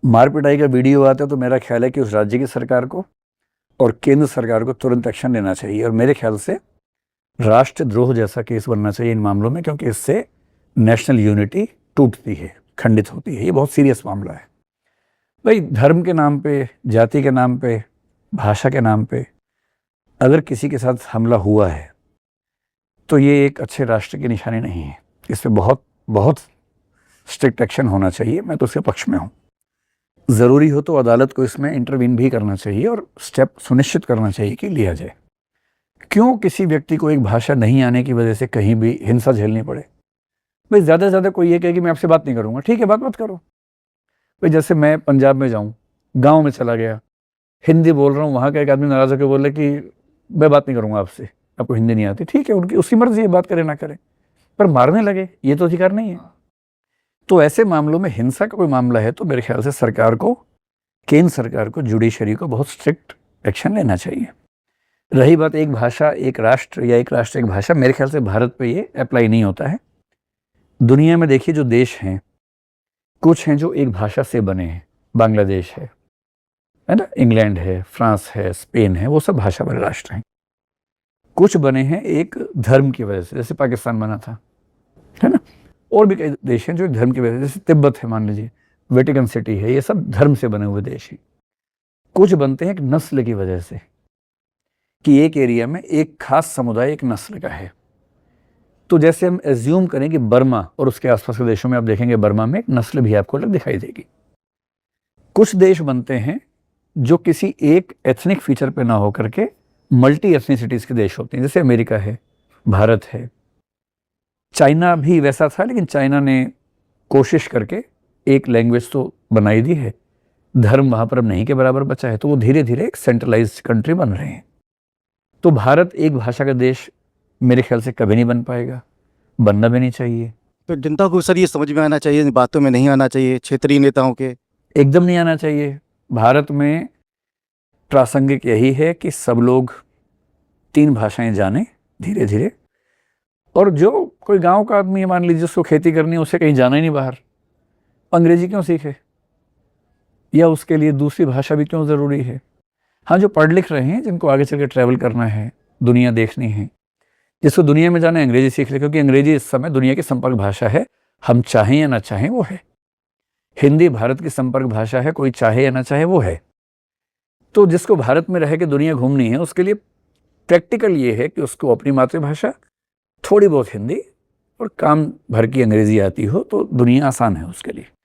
मार पिटाई का वीडियो आता है तो मेरा ख्याल है कि उस राज्य की सरकार को और केंद्र सरकार को तुरंत एक्शन लेना चाहिए, और मेरे ख्याल से राष्ट्रद्रोह जैसा केस बनना चाहिए इन मामलों में, क्योंकि इससे नेशनल यूनिटी टूटती है, खंडित होती है। ये बहुत सीरियस मामला है भाई। धर्म के नाम पे, जाति के नाम पे, भाषा के नाम पे अगर किसी के साथ हमला हुआ है तो ये एक अच्छे राष्ट्र की निशानी नहीं है। इस पर बहुत बहुत स्ट्रिक्ट एक्शन होना चाहिए। मैं तो उसके पक्ष में हूँ। ज़रूरी हो तो अदालत को इसमें इंटरवीन भी करना चाहिए और स्टेप सुनिश्चित करना चाहिए कि लिया जाए। क्यों किसी व्यक्ति को एक भाषा नहीं आने की वजह से कहीं भी हिंसा झेलनी पड़े? भाई ज़्यादा से ज़्यादा कोई ये कहे कि मैं आपसे बात नहीं करूँगा, ठीक है, बात मत करो भाई। जैसे मैं पंजाब में जाऊँ, गाँव में चला गया, हिंदी बोल रहा हूँ, वहाँ का एक आदमी नाराज़ होकर बोले कि मैं बात नहीं करूँगा आपसे, आपको हिंदी नहीं आती, ठीक है, उनकी उसकी मर्जी है, बात करे ना करे, पर मारने लगे ये तो अधिकार नहीं है। तो ऐसे मामलों में हिंसा का कोई मामला है तो मेरे ख्याल से सरकार को, केंद्र सरकार को, जुडिशरी को बहुत स्ट्रिक्ट एक्शन लेना चाहिए। रही बात एक भाषा एक राष्ट्र या एक राष्ट्र एक भाषा, मेरे ख्याल से भारत पे ये अप्लाई नहीं होता है। दुनिया में देखिए जो देश हैं, कुछ हैं जो एक भाषा से बने हैं, बांग्लादेश है ना, इंग्लैंड है, फ्रांस है, स्पेन है, वो सब भाषा वाले राष्ट्र हैं। कुछ बने हैं एक धर्म की वजह से, जैसे पाकिस्तान बना था, है ना, और भी कई देश हैं जो धर्म की वजह से, जैसे तिब्बत है, मान लीजिए, वेटिकन सिटी है, ये सब धर्म से बने हुए देश हैं। कुछ बनते हैं एक नस्ल की वजह से, कि एक एरिया में एक खास समुदाय एक नस्ल का है। तो जैसे हम एज्यूम करें कि बर्मा और उसके आसपास के देशों में आप देखेंगे, बर्मा में एक नस्ल भी आपको अलग दिखाई देगी। कुछ देश बनते हैं जो किसी एक एथनिक फीचर पे ना होकर के मल्टी एथनिसिटीज के देश होते हैं, जैसे अमेरिका है, भारत है, चाइना भी वैसा था, लेकिन चाइना ने कोशिश करके एक लैंग्वेज तो बनाई दी है, धर्म वहाँ पर अब नहीं के बराबर बचा है, तो वो धीरे धीरे एक सेंट्रलाइज्ड कंट्री बन रहे हैं। तो भारत एक भाषा का देश मेरे ख्याल से कभी नहीं बन पाएगा, बनना भी नहीं चाहिए। तो जनता को सर ये समझ में आना चाहिए, बातों में नहीं आना चाहिए, क्षेत्रीय नेताओं के एकदम नहीं आना चाहिए। भारत में प्रासंगिक यही है कि सब लोग 3 भाषाएं जाने धीरे धीरे, और जो कोई गांव का आदमी है, मान लीजिए उसको खेती करनी है, उसे कहीं जाना ही नहीं बाहर, अंग्रेजी क्यों सीखे, या उसके लिए दूसरी भाषा भी क्यों ज़रूरी है? हाँ, जो पढ़ लिख रहे हैं, जिनको आगे चल के ट्रैवल करना है, दुनिया देखनी है, जिसको दुनिया में जाना है, अंग्रेजी सीख ले, क्योंकि अंग्रेजी इस समय दुनिया की संपर्क भाषा है, हम चाहें या ना चाहें वो है। हिंदी भारत की संपर्क भाषा है, कोई चाहे या ना चाहे वो है। तो जिसको भारत में रह के दुनिया घूमनी है, उसके लिए प्रैक्टिकल ये है कि उसको अपनी मातृभाषा, थोड़ी बहुत हिंदी और काम भर की अंग्रेजी आती हो, तो दुनिया आसान है उसके लिए।